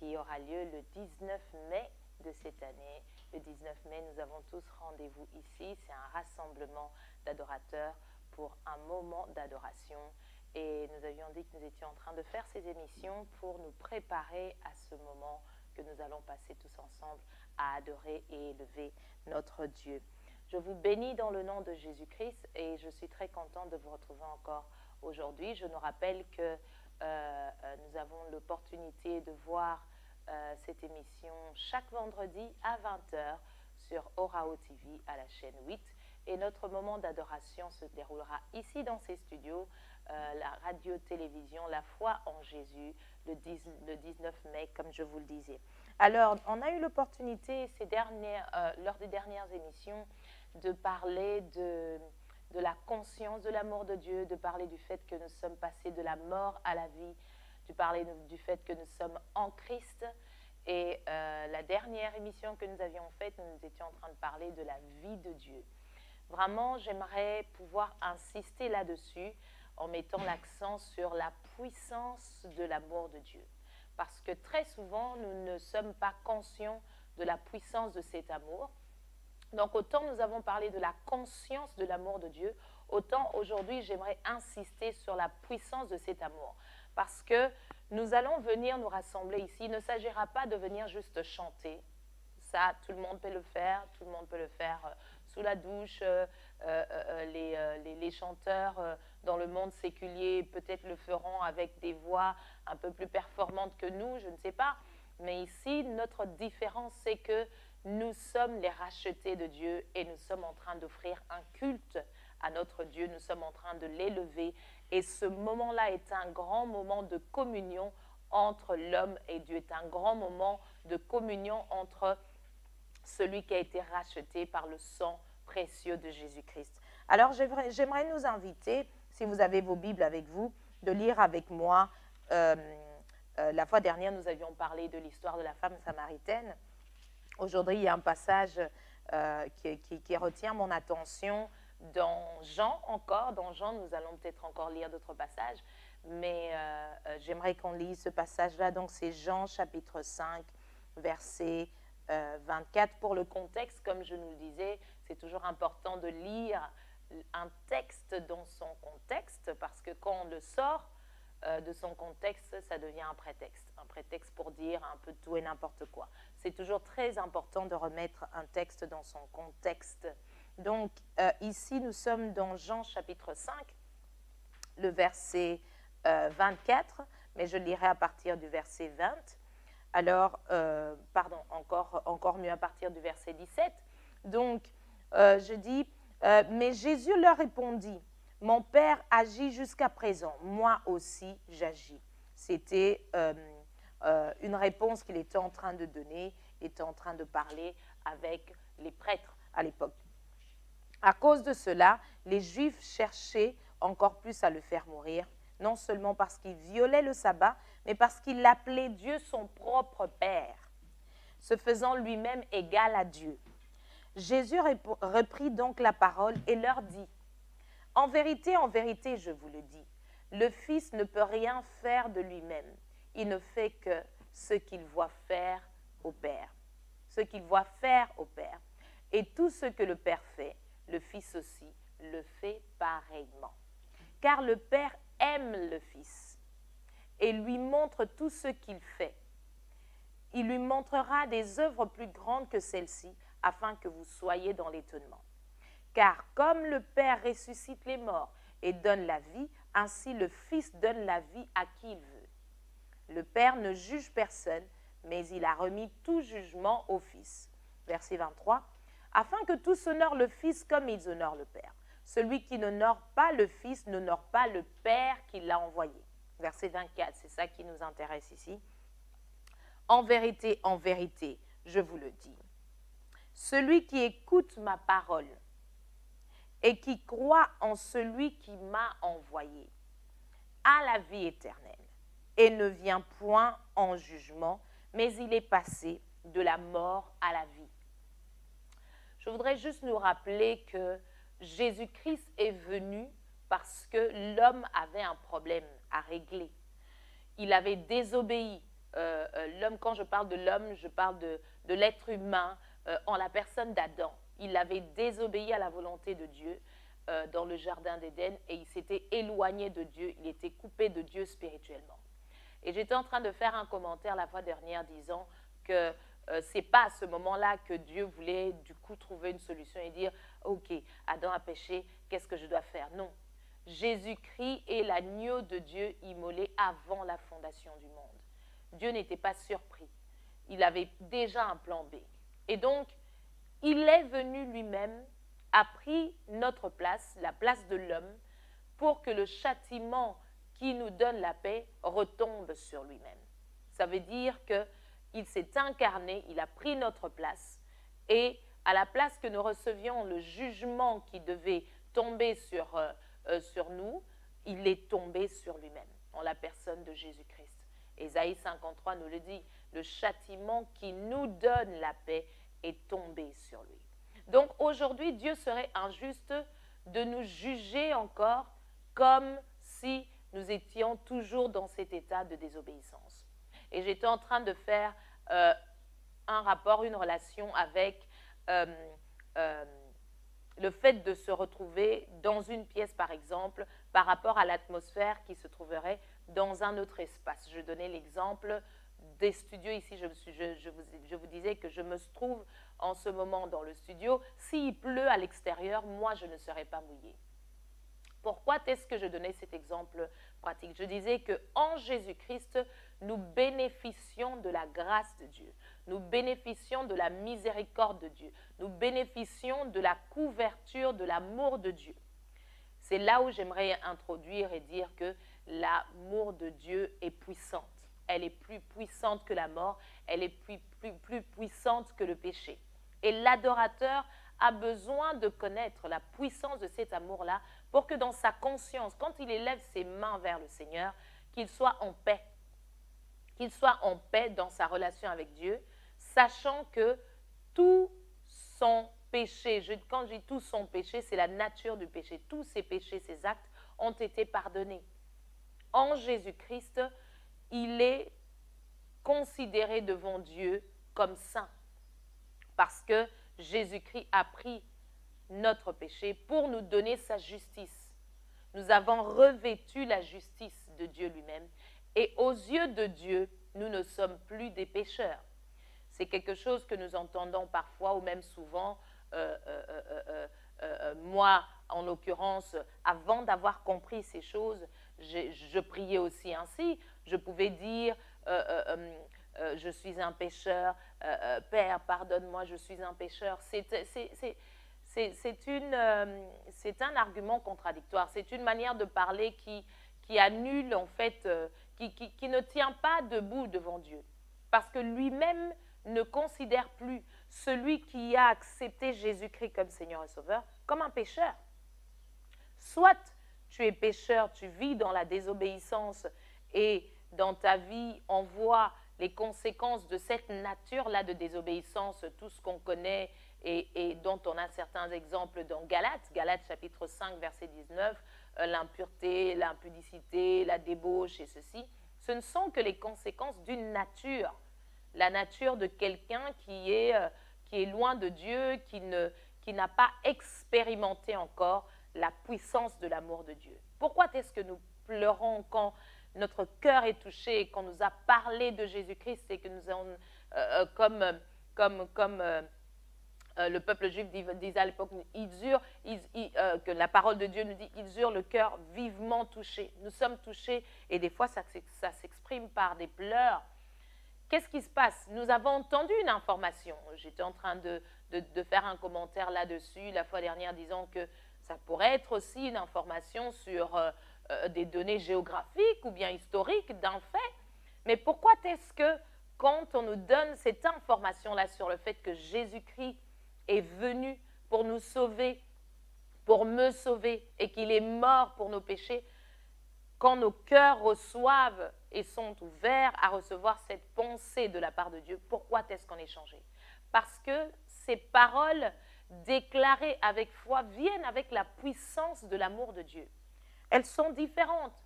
qui aura lieu le 19 mai de cette année. Le 19 mai, nous avons tous rendez-vous ici. C'est un rassemblement d'adorateurs pour un moment d'adoration. Et nous avions dit que nous étions en train de faire ces émissions pour nous préparer à ce moment que nous allons passer tous ensemble à adorer et élever notre Dieu. Je vous bénis dans le nom de Jésus-Christ et je suis très contente de vous retrouver encore aujourd'hui. Je nous rappelle que nous avons l'opportunité de voir cette émission chaque vendredi à 20 h sur Orao TV à la chaîne 8. Et notre moment d'adoration se déroulera ici dans ces studios, la radio-télévision La Foi en Jésus, le 19 mai, comme je vous le disais. Alors, on a eu l'opportunité lors des dernières émissions de parler de la conscience de l'amour de Dieu, de parler du fait que nous sommes passés de la mort à la vie, de parler du fait que nous sommes en Christ. Et la dernière émission que nous avions faite, nous étions en train de parler de la vie de Dieu. Vraiment, j'aimerais pouvoir insister là-dessus en mettant l'accent sur la puissance de l'amour de Dieu. Parce que très souvent, nous ne sommes pas conscients de la puissance de cet amour. Donc, autant nous avons parlé de la conscience de l'amour de Dieu, autant aujourd'hui, j'aimerais insister sur la puissance de cet amour. Parce que nous allons venir nous rassembler ici. Il ne s'agira pas de venir juste chanter. Ça, tout le monde peut le faire. Tout le monde peut le faire sous la douche. Les chanteurs dans le monde séculier peut-être le feront avec des voix un peu plus performantes que nous, je ne sais pas. Mais ici, notre différence, c'est que nous sommes les rachetés de Dieu et nous sommes en train d'offrir un culte à notre Dieu. Nous sommes en train de l'élever. Et ce moment-là est un grand moment de communion entre l'homme et Dieu. C'est un grand moment de communion entre celui qui a été racheté par le sang précieux de Jésus-Christ. Alors, j'aimerais nous inviter, si vous avez vos Bibles avec vous, de lire avec moi. La fois dernière, nous avions parlé de l'histoire de la femme samaritaine. Aujourd'hui, il y a un passage qui retient mon attention dans Jean encore. Dans Jean, nous allons peut-être encore lire d'autres passages, mais j'aimerais qu'on lise ce passage-là. Donc, c'est Jean chapitre 5, verset 24. Pour le contexte, comme je nous le disais, c'est toujours important de lire un texte dans son contexte, parce que quand on le sort de son contexte, ça devient un prétexte pour dire un peu tout et n'importe quoi. C'est toujours très important de remettre un texte dans son contexte. Donc, ici, nous sommes dans Jean chapitre 5, le verset 24, mais je lirai à partir du verset 20. Alors, pardon, encore mieux à partir du verset 17. Donc, je dis, mais Jésus leur répondit, mon Père agit jusqu'à présent, moi aussi j'agis. C'était une réponse qu'il était en train de donner, il était en train de parler avec les prêtres à l'époque. À cause de cela, les Juifs cherchaient encore plus à le faire mourir, non seulement parce qu'il violait le sabbat, mais parce qu'il appelait Dieu son propre Père, se faisant lui-même égal à Dieu. Jésus reprit donc la parole et leur dit, en vérité, je vous le dis, le Fils ne peut rien faire de lui-même. Il ne fait que ce qu'il voit faire au Père. Ce qu'il voit faire au Père. Et tout ce que le Père fait, le Fils aussi le fait pareillement. Car le Père aime le Fils et lui montre tout ce qu'il fait. Il lui montrera des œuvres plus grandes que celles-ci, afin que vous soyez dans l'étonnement. Car comme le Père ressuscite les morts et donne la vie, ainsi le Fils donne la vie à qui il veut. Le Père ne juge personne, mais il a remis tout jugement au Fils. Verset 23. Afin que tous honorent le Fils comme ils honorent le Père. Celui qui n'honore pas le Fils n'honore pas le Père qui l'a envoyé. Verset 24, c'est ça qui nous intéresse ici. En vérité, je vous le dis. Celui qui écoute ma parole et qui croit en celui qui m'a envoyé a la vie éternelle et ne vient point en jugement, mais il est passé de la mort à la vie. Je voudrais juste nous rappeler que Jésus-Christ est venu parce que l'homme avait un problème à régler. Il avait désobéi l'homme, quand je parle de l'homme, je parle de l'être humain en la personne d'Adam. Il avait désobéi à la volonté de Dieu dans le jardin d'Éden et il s'était éloigné de Dieu, il était coupé de Dieu spirituellement. Et j'étais en train de faire un commentaire la fois dernière disant que ce n'est pas à ce moment-là que Dieu voulait du coup trouver une solution et dire « Ok, Adam a péché, qu'est-ce que je dois faire ?» Non. Jésus-Christ est l'agneau de Dieu immolé avant la fondation du monde. Dieu n'était pas surpris. Il avait déjà un plan B. Et donc, il est venu lui-même, a pris notre place, la place de l'homme, pour que le châtiment qui nous donne la paix retombe sur lui-même. Ça veut dire qu'il s'est incarné, il a pris notre place et à la place que nous recevions le jugement qui devait tomber sur nous, il est tombé sur lui-même, en la personne de Jésus-Christ. Ésaïe 53 nous le dit, le châtiment qui nous donne la paix est tombé sur lui. Donc aujourd'hui, Dieu serait injuste de nous juger encore comme si nous étions toujours dans cet état de désobéissance. Et j'étais en train de faire un rapport, une relation avec le fait de se retrouver dans une pièce, par exemple, par rapport à l'atmosphère qui se trouverait dans un autre espace. Je donnais l'exemple des studios ici. Je vous disais que je me trouve en ce moment dans le studio. S'il pleut à l'extérieur, moi, je ne serai pas mouillée. Pourquoi est-ce que je donnais cet exemple pratique? Je disais qu'en Jésus-Christ, nous bénéficions de la grâce de Dieu. Nous bénéficions de la miséricorde de Dieu. Nous bénéficions de la couverture, de l'amour de Dieu. C'est là où j'aimerais introduire et dire que l'amour de Dieu est puissante. Elle est plus puissante que la mort. Elle est plus puissante que le péché. Et l'adorateur a besoin de connaître la puissance de cet amour-là pour que dans sa conscience, quand il élève ses mains vers le Seigneur, qu'il soit en paix. Qu'il soit en paix dans sa relation avec Dieu, sachant que tout son péché, quand je dis tout son péché, c'est la nature du péché. Tous ses péchés, ses actes ont été pardonnés. En Jésus-Christ, il est considéré devant Dieu comme saint. Parce que Jésus-Christ a pris notre péché pour nous donner sa justice. Nous avons revêtu la justice de Dieu lui-même. Et aux yeux de Dieu, nous ne sommes plus des pécheurs. C'est quelque chose que nous entendons parfois ou même souvent. Moi, en l'occurrence, avant d'avoir compris ces choses, je priais aussi ainsi. Je pouvais dire, je suis un pécheur, Père, pardonne-moi, je suis un pécheur. C'est un argument contradictoire. C'est une manière de parler qui annule, en fait, qui ne tient pas debout devant Dieu. Parce que lui-même ne considère plus celui qui a accepté Jésus-Christ comme Seigneur et Sauveur comme un pécheur. Soit tu es pécheur, tu vis dans la désobéissance et dans ta vie, on voit les conséquences de cette nature-là de désobéissance, tout ce qu'on connaît et dont on a certains exemples dans Galates, Galates chapitre 5, verset 19, l'impureté, l'impudicité, la débauche et ceci. Ce ne sont que les conséquences d'une nature, la nature de quelqu'un qui est loin de Dieu, qui n'a pas expérimenté encore la puissance de l'amour de Dieu. Pourquoi est-ce que nous pleurons quand notre cœur est touché et qu'on nous a parlé de Jésus-Christ et que nous avons, comme le peuple juif disait à l'époque, que la parole de Dieu nous dit, ils eurent le cœur vivement touché. Nous sommes touchés et des fois ça s'exprime par des pleurs. Qu'est-ce qui se passe? Nous avons entendu une information. J'étais en train de faire un commentaire là-dessus la fois dernière disant que ça pourrait être aussi une information sur des données géographiques ou bien historiques d'un fait. Mais pourquoi est-ce que quand on nous donne cette information-là sur le fait que Jésus-Christ est venu pour nous sauver, pour me sauver et qu'il est mort pour nos péchés, quand nos cœurs reçoivent et sont ouverts à recevoir cette pensée de la part de Dieu, pourquoi est-ce qu'on est changé? Parce que ces paroles déclarées avec foi viennent avec la puissance de l'amour de Dieu. Elles sont différentes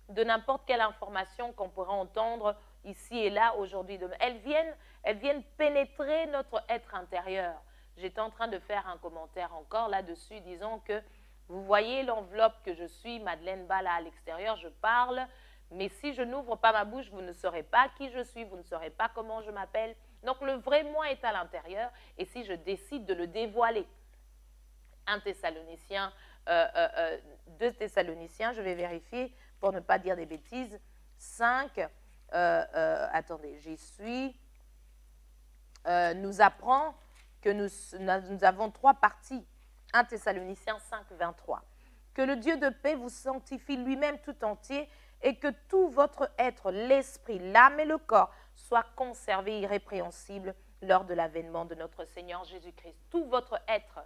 de n'importe quelle information qu'on pourrait entendre ici et là, aujourd'hui, demain. Elles viennent pénétrer notre être intérieur. J'étais en train de faire un commentaire encore là-dessus, disant que vous voyez l'enveloppe que je suis, Madeleine Bala à l'extérieur, je parle, mais si je n'ouvre pas ma bouche, vous ne saurez pas qui je suis, vous ne saurez pas comment je m'appelle. Donc le vrai moi est à l'intérieur, et si je décide de le dévoiler, 2 Thessaloniciens, je vais vérifier pour ne pas dire des bêtises, 5, attendez, j'y suis, nous apprend que nous avons 3 parties. 1 Thessaloniciens 5, 23. Que le Dieu de paix vous sanctifie lui-même tout entier et que tout votre être, l'esprit, l'âme et le corps soient conservés irrépréhensibles lors de l'avènement de notre Seigneur Jésus-Christ. Tout votre être.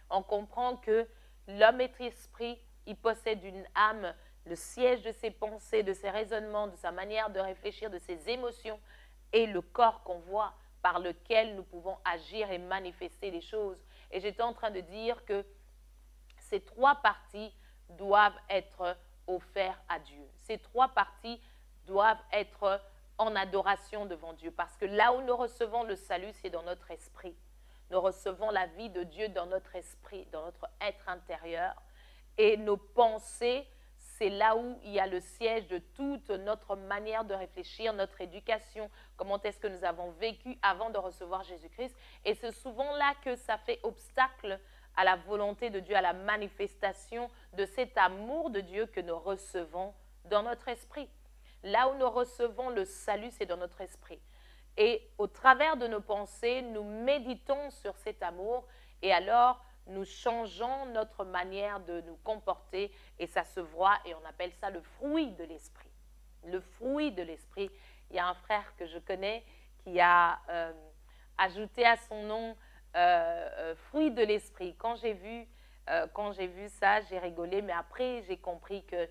On comprend que l'homme est esprit, il possède une âme, le siège de ses pensées, de ses raisonnements, de sa manière de réfléchir, de ses émotions et le corps qu'on voit par lequel nous pouvons agir et manifester les choses. Et j'étais en train de dire que ces 3 parties doivent être offertes à Dieu. Ces 3 parties doivent être en adoration devant Dieu. Parce que là où nous recevons le salut, c'est dans notre esprit. Nous recevons la vie de Dieu dans notre esprit, dans notre être intérieur. Et nos pensées, c'est là où il y a le siège de toute notre manière de réfléchir, notre éducation, comment est-ce que nous avons vécu avant de recevoir Jésus-Christ. Et c'est souvent là que ça fait obstacle à la volonté de Dieu, à la manifestation de cet amour de Dieu que nous recevons dans notre esprit. Là où nous recevons le salut, c'est dans notre esprit. Et au travers de nos pensées, nous méditons sur cet amour et alors nous changeons notre manière de nous comporter et ça se voit et on appelle ça le fruit de l'esprit. Le fruit de l'esprit. Il y a un frère que je connais qui a ajouté à son nom fruit de l'esprit. Quand j'ai vu ça, j'ai rigolé, mais après j'ai compris que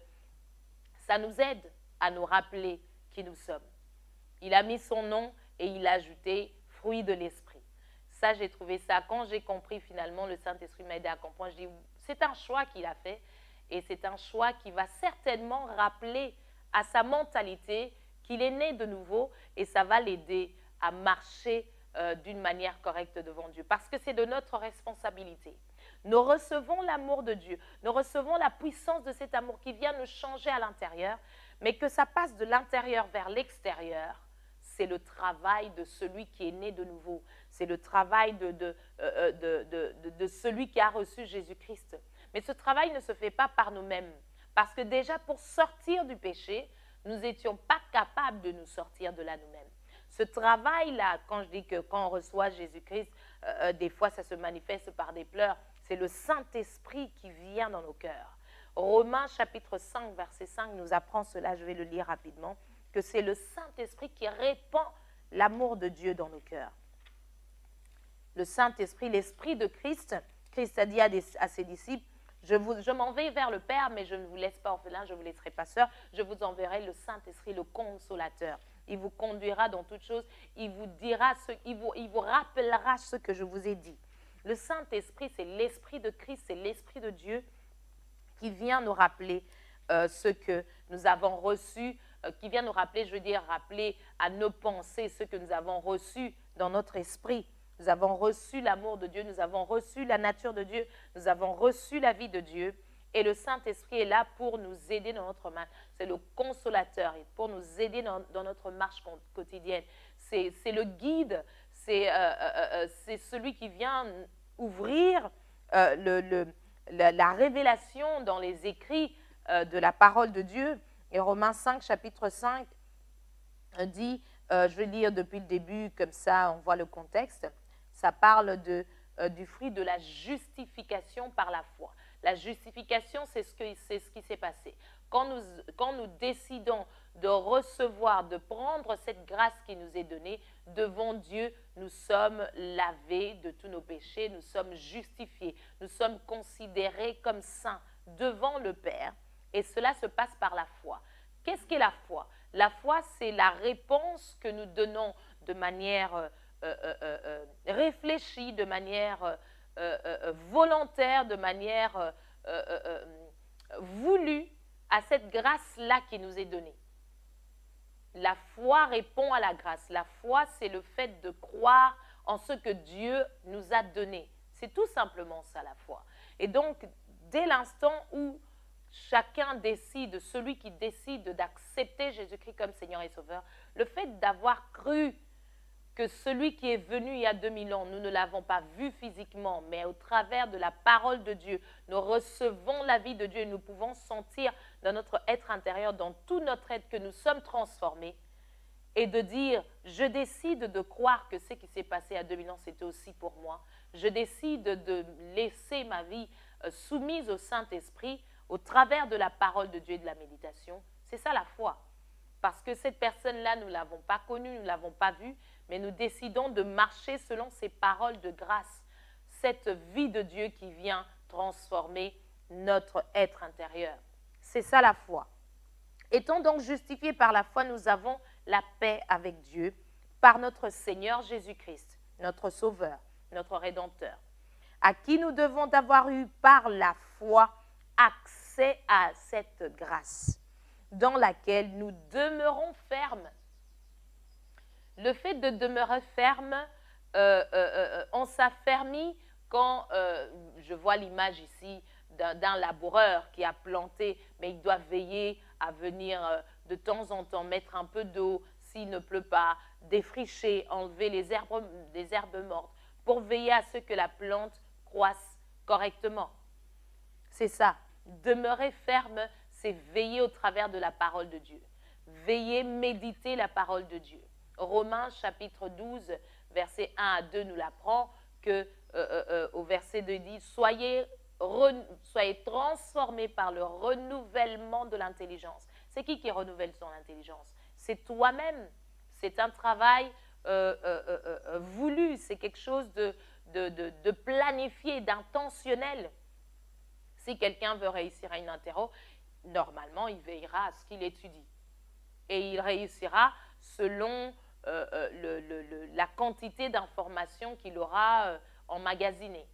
ça nous aide à nous rappeler qui nous sommes. Il a mis son nom et il a ajouté fruit de l'esprit. Ça, j'ai trouvé ça. Quand j'ai compris finalement, le Saint-Esprit m'a aidé à comprendre. Je dis, c'est un choix qu'il a fait et c'est un choix qui va certainement rappeler à sa mentalité qu'il est né de nouveau et ça va l'aider à marcher d'une manière correcte devant Dieu. Parce que c'est de notre responsabilité. Nous recevons l'amour de Dieu. Nous recevons la puissance de cet amour qui vient nous changer à l'intérieur, mais que ça passe de l'intérieur vers l'extérieur. C'est le travail de celui qui est né de nouveau. C'est le travail de celui qui a reçu Jésus-Christ. Mais ce travail ne se fait pas par nous-mêmes. Parce que déjà, pour sortir du péché, nous n'étions pas capables de nous sortir de là nous-mêmes. Ce travail-là, quand je dis que quand on reçoit Jésus-Christ, des fois ça se manifeste par des pleurs, c'est le Saint-Esprit qui vient dans nos cœurs. Romains chapitre 5, verset 5 nous apprend cela, je vais le lire rapidement, que c'est le Saint-Esprit qui répand l'amour de Dieu dans nos cœurs. Le Saint-Esprit, l'Esprit de Christ, Christ a dit à ses disciples, je m'en vais vers le Père, mais je ne vous laisse pas orphelin, je ne vous laisserai pas seul, je vous enverrai le Saint-Esprit, le Consolateur. Il vous conduira dans toutes choses, il vous rappellera ce que je vous ai dit. Le Saint-Esprit, c'est l'Esprit de Christ, c'est l'Esprit de Dieu qui vient nous rappeler ce que nous avons reçu, qui vient nous rappeler, je veux dire, rappeler à nos pensées ce que nous avons reçu dans notre esprit. Nous avons reçu l'amour de Dieu, nous avons reçu la nature de Dieu, nous avons reçu la vie de Dieu. Et le Saint-Esprit est là pour nous aider dans notre marche. C'est le consolateur pour nous aider dans notre marche quotidienne. C'est le guide, c'est celui qui vient ouvrir la révélation dans les écrits de la parole de Dieu. Et Romains 5, chapitre 5, dit, je vais lire depuis le début, comme ça on voit le contexte, ça parle du fruit de la justification par la foi. La justification, c'est ce qui s'est passé. Quand nous décidons de recevoir, de prendre cette grâce qui nous est donnée, devant Dieu, nous sommes lavés de tous nos péchés, nous sommes justifiés, nous sommes considérés comme saints devant le Père. Et cela se passe par la foi. Qu'est-ce qu'est la foi? La foi, c'est la réponse que nous donnons de manière réfléchie, de manière volontaire, de manière voulue à cette grâce-là qui nous est donnée. La foi répond à la grâce. La foi, c'est le fait de croire en ce que Dieu nous a donné. C'est tout simplement ça, la foi. Et donc, dès l'instant où chacun décide, celui qui décide d'accepter Jésus-Christ comme Seigneur et Sauveur, le fait d'avoir cru que celui qui est venu il y a 2000 ans, nous ne l'avons pas vu physiquement, mais au travers de la parole de Dieu, nous recevons la vie de Dieu et nous pouvons sentir dans notre être intérieur, dans tout notre être, que nous sommes transformés et de dire, je décide de croire que ce qui s'est passé il y a 2000 ans, c'était aussi pour moi. Je décide de laisser ma vie soumise au Saint-Esprit au travers de la parole de Dieu et de la méditation. C'est ça la foi. Parce que cette personne-là, nous ne l'avons pas connue, nous ne l'avons pas vue, mais nous décidons de marcher selon ces paroles de grâce, cette vie de Dieu qui vient transformer notre être intérieur. C'est ça la foi. Étant donc justifiés par la foi, nous avons la paix avec Dieu par notre Seigneur Jésus-Christ, notre Sauveur, notre Rédempteur, à qui nous devons d'avoir eu par la foi accès à cette grâce dans laquelle nous demeurons fermes. Le fait de demeurer ferme, on s'affermit quand je vois l'image ici d'un laboureur qui a planté, mais il doit veiller à venir de temps en temps mettre un peu d'eau s'il ne pleut pas, défricher, enlever les herbes mortes pour veiller à ce que la plante croisse correctement. C'est ça. Demeurer ferme, c'est veiller au travers de la parole de Dieu. Veiller, méditer la parole de Dieu. Romains chapitre 12, verset 1 à 2 nous l'apprend que au verset 2 dit « Soyez transformés par le renouvellement de l'intelligence. » C'est qui renouvelle son intelligence? C'est toi-même. C'est un travail voulu. C'est quelque chose de planifié, d'intentionnel. Si quelqu'un veut réussir à une interro, normalement, il veillera à ce qu'il étudie. Et il réussira selon la quantité d'informations qu'il aura emmagasinées.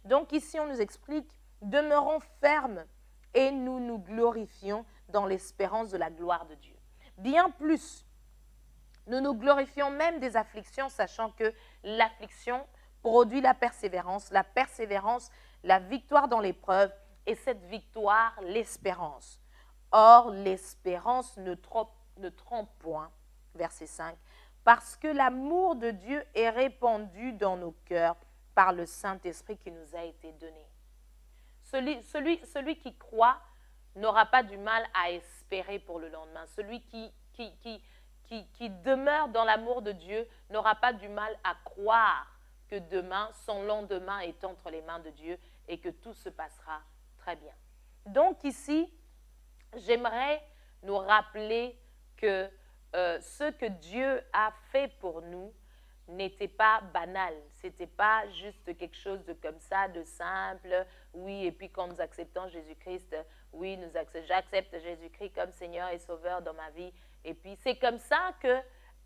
Donc ici, on nous explique, demeurons fermes et nous nous glorifions dans l'espérance de la gloire de Dieu. Bien plus, nous nous glorifions même des afflictions, sachant que l'affliction produit la persévérance, la victoire dans l'épreuve, et cette victoire, l'espérance. Or, l'espérance ne trompe point, verset 5, parce que l'amour de Dieu est répandu dans nos cœurs par le Saint-Esprit qui nous a été donné. Celui qui croit n'aura pas du mal à espérer pour le lendemain. Celui qui demeure dans l'amour de Dieu n'aura pas du mal à croire que demain, son lendemain est entre les mains de Dieu et que tout se passera très bien. Donc ici, j'aimerais nous rappeler que ce que Dieu a fait pour nous n'était pas banal. Ce n'était pas juste quelque chose de comme ça, de simple. Oui, et puis quand nous acceptons Jésus-Christ, oui, j'accepte Jésus-Christ comme Seigneur et Sauveur dans ma vie. Et puis c'est comme ça que,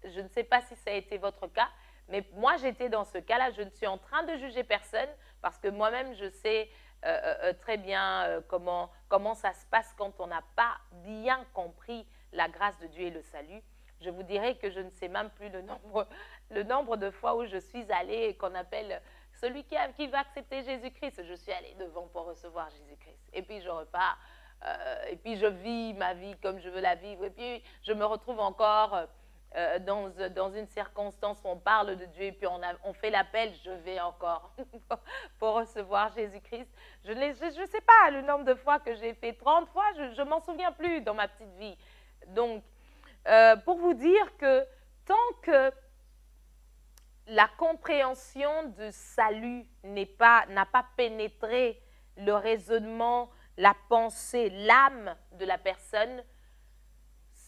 je ne sais pas si ça a été votre cas, mais moi j'étais dans ce cas-là. Je ne suis en train de juger personne parce que moi-même je sais très bien comment ça se passe quand on n'a pas bien compris la grâce de Dieu et le salut. Je vous dirais que je ne sais même plus le nombre de fois où je suis allée et qu'on appelle celui qui va accepter Jésus-Christ. Je suis allée devant pour recevoir Jésus-Christ. Et puis je repars, et puis je vis ma vie comme je veux la vivre. Et puis je me retrouve encore dans une circonstance où on parle de Dieu et puis on fait l'appel, je vais encore pour recevoir Jésus-Christ. Je ne sais pas le nombre de fois que j'ai fait, 30 fois, je ne m'en souviens plus dans ma petite vie. Donc, pour vous dire que tant que la compréhension du salut n'a pas pénétré le raisonnement, la pensée, l'âme de la personne,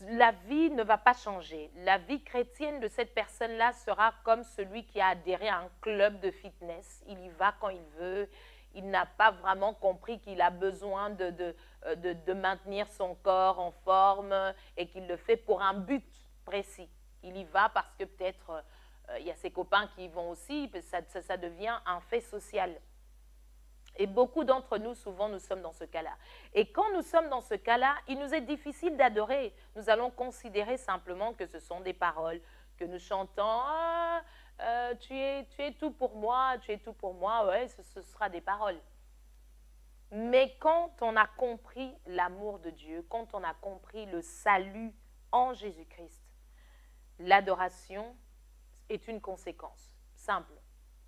la vie ne va pas changer. La vie chrétienne de cette personne-là sera comme celui qui a adhéré à un club de fitness. Il y va quand il veut. Il n'a pas vraiment compris qu'il a besoin de maintenir son corps en forme et qu'il le fait pour un but précis. Il y va parce que peut-être il y a ses copains qui y vont aussi, ça devient un fait social. Et beaucoup d'entre nous, souvent, nous sommes dans ce cas-là. Et quand nous sommes dans ce cas-là, il nous est difficile d'adorer. Nous allons considérer simplement que ce sont des paroles que nous chantons. Ah, tu es tout pour moi, tu es tout pour moi. Ouais, ce sera des paroles. Mais quand on a compris l'amour de Dieu, quand on a compris le salut en Jésus-Christ, l'adoration est une conséquence simple.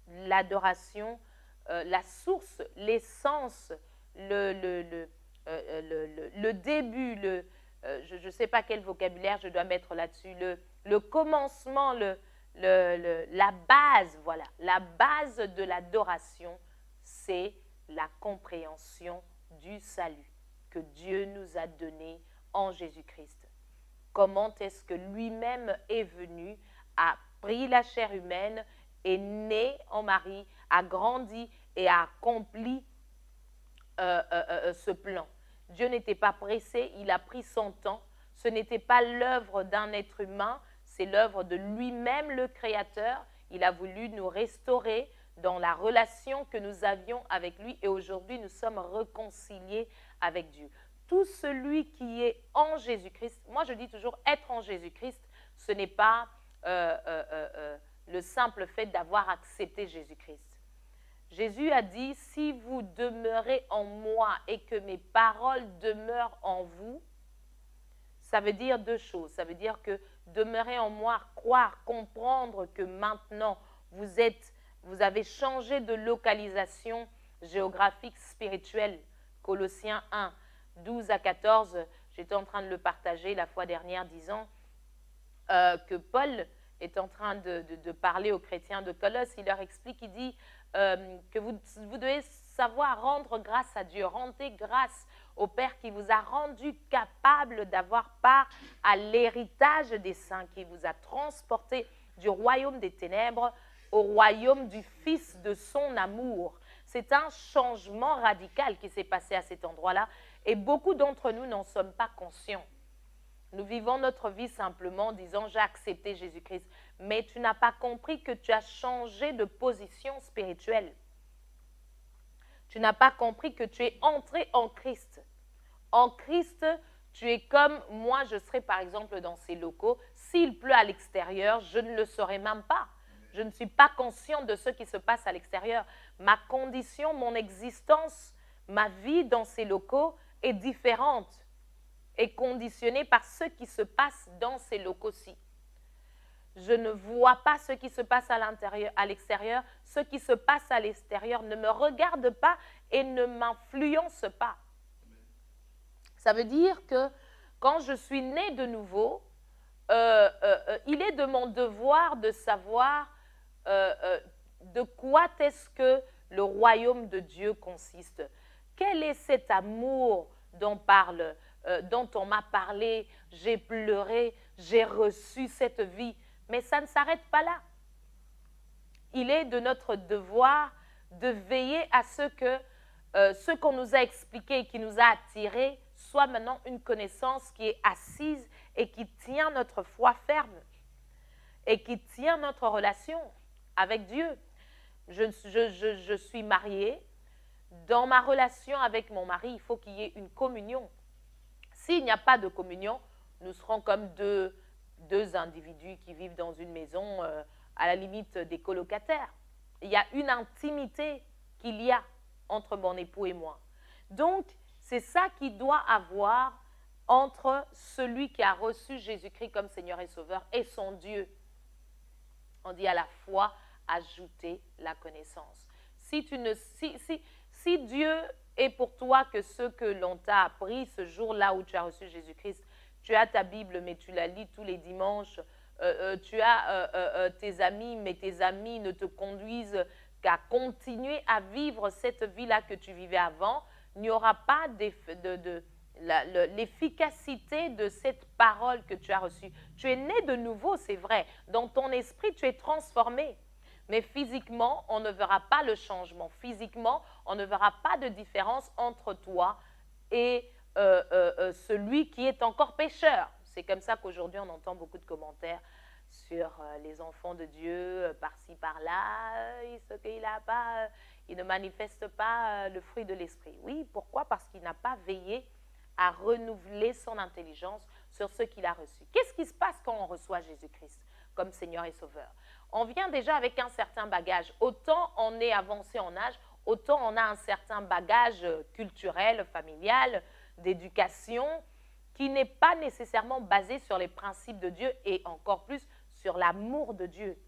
L'adoration, la source, l'essence, le début, je ne sais pas quel vocabulaire je dois mettre là-dessus, le commencement, la base, voilà, la base de l'adoration, c'est la compréhension du salut que Dieu nous a donné en Jésus-Christ. Comment est-ce que lui-même est venu, a pris la chair humaine, est né en Marie, a grandi et a accompli ce plan. Dieu n'était pas pressé, il a pris son temps. Ce n'était pas l'œuvre d'un être humain, c'est l'œuvre de lui-même, le Créateur. Il a voulu nous restaurer dans la relation que nous avions avec lui et aujourd'hui nous sommes réconciliés avec Dieu. Tout celui qui est en Jésus-Christ, moi je dis toujours être en Jésus-Christ, ce n'est pas le simple fait d'avoir accepté Jésus-Christ. Jésus a dit, si vous demeurez en moi et que mes paroles demeurent en vous, ça veut dire deux choses. Ça veut dire que demeurer en moi, croire, comprendre que maintenant vous avez changé de localisation géographique spirituelle. Colossiens 1, 12 à 14, j'étais en train de le partager la fois dernière disant que Paul est en train de parler aux chrétiens de Colosse. Il leur explique, il dit que vous devez savoir rendre grâce à Dieu, rendez grâce au Père qui vous a rendu capable d'avoir part à l'héritage des saints, qui vous a transporté du royaume des ténèbres au royaume du Fils de son amour. C'est un changement radical qui s'est passé à cet endroit-là et beaucoup d'entre nous n'en sommes pas conscients. Nous vivons notre vie simplement en disant « j'ai accepté Jésus-Christ ». Mais tu n'as pas compris que tu as changé de position spirituelle. Tu n'as pas compris que tu es entré en Christ. En Christ, tu es comme moi, je serai par exemple dans ces locaux. S'il pleut à l'extérieur, je ne le saurais même pas. Je ne suis pas consciente de ce qui se passe à l'extérieur. Ma condition, mon existence, ma vie dans ces locaux est différente, est conditionnée par ce qui se passe dans ces locaux-ci. Je ne vois pas ce qui se passe à l'extérieur. Ce qui se passe à l'extérieur ne me regarde pas et ne m'influence pas. Ça veut dire que quand je suis née de nouveau, il est de mon devoir de savoir de quoi est-ce que le royaume de Dieu consiste. Quel est cet amour dont on m'a parlé, j'ai pleuré, j'ai reçu cette vie. Mais ça ne s'arrête pas là. Il est de notre devoir de veiller à ce qu'on nous a expliqué et qui nous a attirés soit maintenant une connaissance qui est assise et qui tient notre foi ferme et qui tient notre relation avec Dieu. Je suis mariée. Dans ma relation avec mon mari, il faut qu'il y ait une communion. S'il n'y a pas de communion, nous serons comme deux individus qui vivent dans une maison, à la limite des colocataires. Il y a une intimité qu'il y a entre mon époux et moi. Donc, c'est ça qui doit avoir entre celui qui a reçu Jésus-Christ comme Seigneur et Sauveur et son Dieu. On dit à la foi, ajouter la connaissance. Si Dieu est pour toi que ce que l'on t'a appris ce jour-là où tu as reçu Jésus-Christ, tu as ta Bible, mais tu la lis tous les dimanches, tu as tes amis, mais tes amis ne te conduisent qu'à continuer à vivre cette vie-là que tu vivais avant, il n'y aura pas l'efficacité de cette parole que tu as reçue. Tu es né de nouveau, c'est vrai. Dans ton esprit, tu es transformé. Mais physiquement, on ne verra pas le changement. Physiquement, on ne verra pas de différence entre toi et celui qui est encore pécheur. C'est comme ça qu'aujourd'hui, on entend beaucoup de commentaires sur les enfants de Dieu, par-ci, par-là, ce qu'il n'a pas, il ne manifeste pas le fruit de l'esprit. Oui, pourquoi? Parce qu'il n'a pas veillé à renouveler son intelligence sur ce qu'il a reçu. Qu'est-ce qui se passe quand on reçoit Jésus-Christ comme Seigneur et Sauveur? On vient déjà avec un certain bagage. Autant on est avancé en âge, autant on a un certain bagage culturel, familial, d'éducation, qui n'est pas nécessairement basé sur les principes de Dieu et encore plus sur l'amour de Dieu.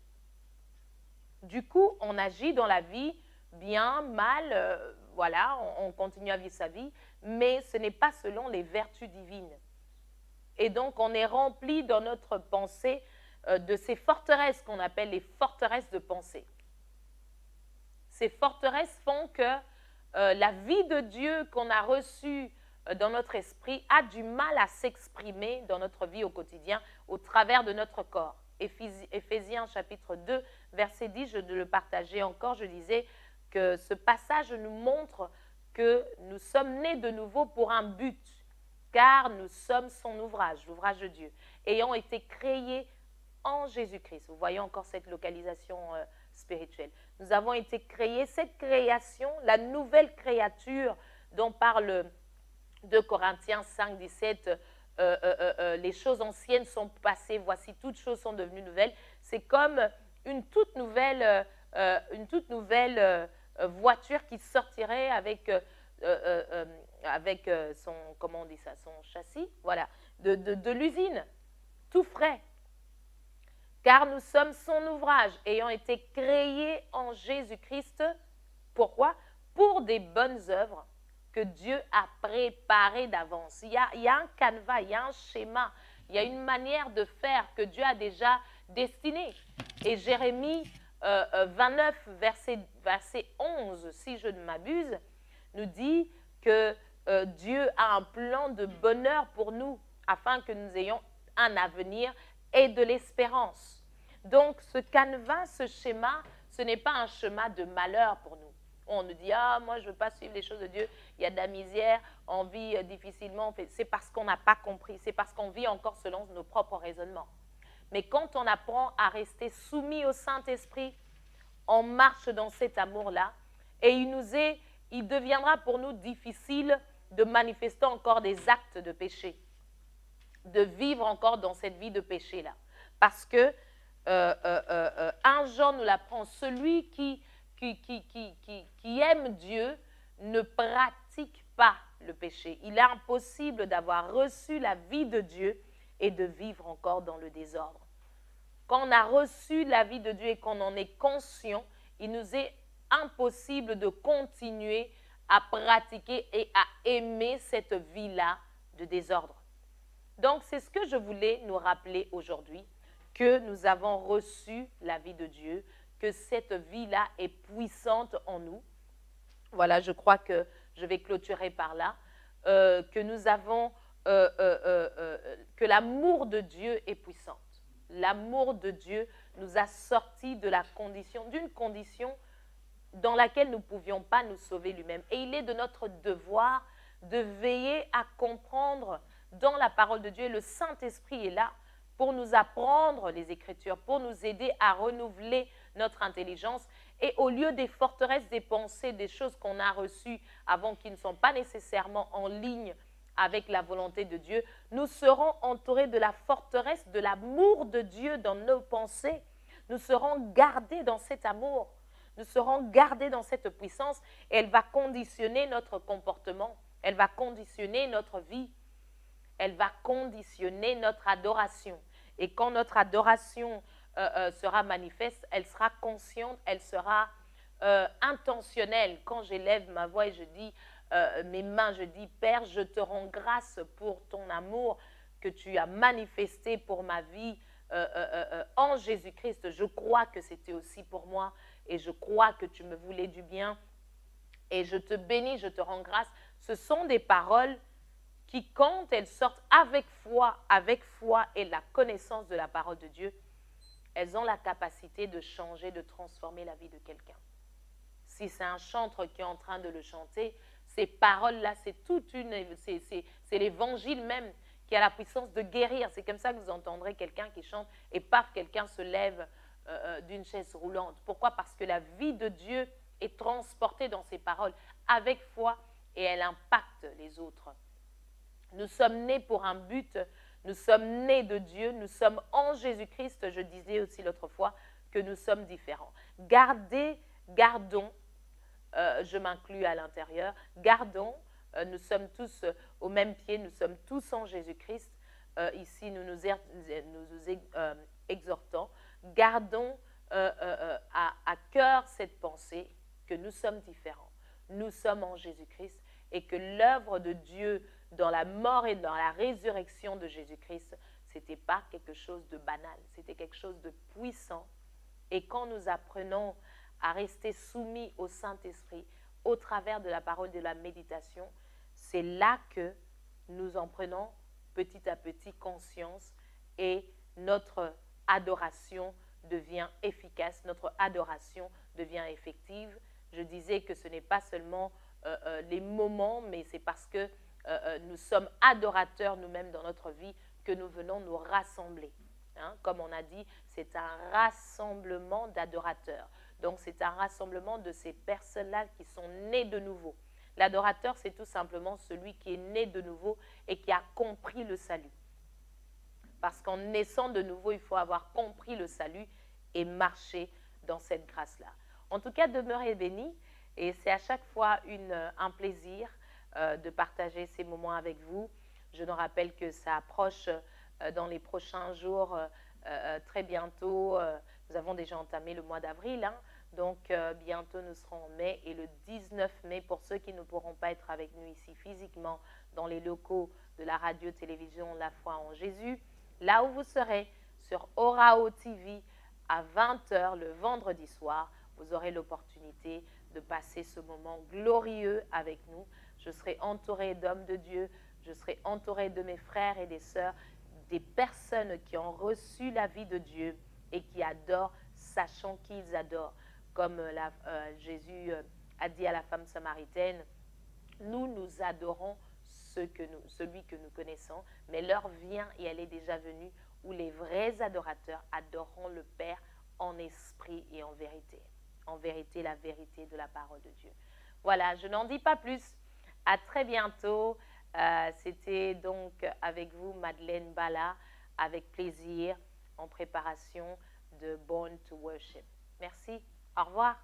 Du coup, on agit dans la vie bien, mal, voilà, on continue à vivre sa vie, mais ce n'est pas selon les vertus divines. Et donc, on est rempli dans notre pensée de ces forteresses qu'on appelle les forteresses de pensée. Ces forteresses font que la vie de Dieu qu'on a reçue dans notre esprit a du mal à s'exprimer dans notre vie au quotidien au travers de notre corps. Éphésiens chapitre 2, verset 10, je le partageais encore, je disais que ce passage nous montre que nous sommes nés de nouveau pour un but, car nous sommes son ouvrage, l'ouvrage de Dieu, ayant été créés en Jésus-Christ. Vous voyez encore cette localisation spirituelle. Nous avons été créés, cette création, la nouvelle créature dont parle 2 Corinthiens 5, 17, les choses anciennes sont passées, voici toutes choses sont devenues nouvelles. C'est comme une toute nouvelle voiture qui sortirait avec son, comment on dit ça, son châssis, voilà, de l'usine, tout frais. Car nous sommes son ouvrage, ayant été créés en Jésus-Christ. Pourquoi? Pour des bonnes œuvres que Dieu a préparées d'avance. Il y a un canevas, il y a un schéma, il y a une manière de faire que Dieu a déjà destiné. Et Jérémie 29, verset 11, si je ne m'abuse, nous dit que Dieu a un plan de bonheur pour nous, afin que nous ayons un avenir et de l'espérance. Donc, ce canevas, ce schéma, ce n'est pas un schéma de malheur pour nous. On nous dit, ah, moi, je ne veux pas suivre les choses de Dieu, il y a de la misère, on vit difficilement. C'est parce qu'on n'a pas compris, c'est parce qu'on vit encore selon nos propres raisonnements. Mais quand on apprend à rester soumis au Saint-Esprit, on marche dans cet amour-là, et il deviendra pour nous difficile de manifester encore des actes de péché, de vivre encore dans cette vie de péché-là. Parce que 1 Jean nous l'apprend, celui qui aime Dieu ne pratique pas le péché. Il est impossible d'avoir reçu la vie de Dieu et de vivre encore dans le désordre. Quand on a reçu la vie de Dieu et qu'on en est conscient, il nous est impossible de continuer à pratiquer et à aimer cette vie-là de désordre. Donc, c'est ce que je voulais nous rappeler aujourd'hui, que nous avons reçu la vie de Dieu, que cette vie-là est puissante en nous. Voilà, je crois que je vais clôturer par là. Que nous avons, que l'amour de Dieu est puissant. L'amour de Dieu nous a sortis de la condition, d'une condition dans laquelle nous ne pouvions pas nous sauver lui-même. Et il est de notre devoir de veiller à comprendre dans la parole de Dieu. Le Saint-Esprit est là pour nous apprendre les Écritures, pour nous aider à renouveler notre intelligence. Et au lieu des forteresses, des pensées, des choses qu'on a reçues avant qui ne sont pas nécessairement en ligne avec la volonté de Dieu, nous serons entourés de la forteresse de l'amour de Dieu dans nos pensées. Nous serons gardés dans cet amour. Nous serons gardés dans cette puissance et elle va conditionner notre comportement. Elle va conditionner notre vie. Elle va conditionner notre adoration. Et quand notre adoration sera manifeste, elle sera consciente, elle sera intentionnelle. Quand j'élève ma voix et je dis mes mains, je dis Père, je te rends grâce pour ton amour que tu as manifesté pour ma vie en Jésus-Christ. Je crois que c'était aussi pour moi et je crois que tu me voulais du bien. Et je te bénis, je te rends grâce. Ce sont des paroles qui, quand elles sortent avec foi et la connaissance de la parole de Dieu, elles ont la capacité de changer, de transformer la vie de quelqu'un. Si c'est un chanteur qui est en train de le chanter, ces paroles-là, c'est l'évangile même qui a la puissance de guérir. C'est comme ça que vous entendrez quelqu'un qui chante et paf, quelqu'un se lève d'une chaise roulante. Pourquoi? Parce que la vie de Dieu est transportée dans ces paroles avec foi et elle impacte les autres. Nous sommes nés pour un but, nous sommes nés de Dieu, nous sommes en Jésus-Christ. Je disais aussi l'autre fois que nous sommes différents. Gardons, je m'inclus à l'intérieur, gardons, nous sommes tous au même pied, nous sommes tous en Jésus-Christ. Ici, nous nous exhortons, gardons à cœur cette pensée que nous sommes différents. Nous sommes en Jésus-Christ et que l'œuvre de Dieu dans la mort et dans la résurrection de Jésus-Christ, ce n'était pas quelque chose de banal, c'était quelque chose de puissant. Et quand nous apprenons à rester soumis au Saint-Esprit au travers de la parole de la méditation, c'est là que nous en prenons petit à petit conscience et notre adoration devient efficace, notre adoration devient effective. Je disais que ce n'est pas seulement les moments, mais c'est parce que nous sommes adorateurs nous-mêmes dans notre vie que nous venons nous rassembler. Hein, comme on a dit, c'est un rassemblement d'adorateurs. Donc, c'est un rassemblement de ces personnes-là qui sont nées de nouveau. L'adorateur, c'est tout simplement celui qui est né de nouveau et qui a compris le salut. Parce qu'en naissant de nouveau, il faut avoir compris le salut et marcher dans cette grâce-là. En tout cas, demeurez bénis et c'est à chaque fois un plaisir de partager ces moments avec vous. Je nous rappelle que ça approche dans les prochains jours, très bientôt. Nous avons déjà entamé le mois d'avril, hein, donc bientôt nous serons en mai et le 19 mai, pour ceux qui ne pourront pas être avec nous ici physiquement dans les locaux de la radio-télévision La Foi en Jésus, là où vous serez sur Orao TV à 20 h le vendredi soir, vous aurez l'opportunité de passer ce moment glorieux avec nous. Je serai entourée d'hommes de Dieu, je serai entourée de mes frères et des sœurs, des personnes qui ont reçu la vie de Dieu et qui adorent, sachant qu'ils adorent. Comme Jésus a dit à la femme samaritaine, nous adorons celui que nous connaissons, mais l'heure vient et elle est déjà venue où les vrais adorateurs adoreront le Père en esprit et en vérité. En vérité, la vérité de la parole de Dieu. Voilà, je n'en dis pas plus. À très bientôt. C'était donc avec vous, Madeleine Bala, avec plaisir, en préparation de Born to Worship. Merci. Au revoir.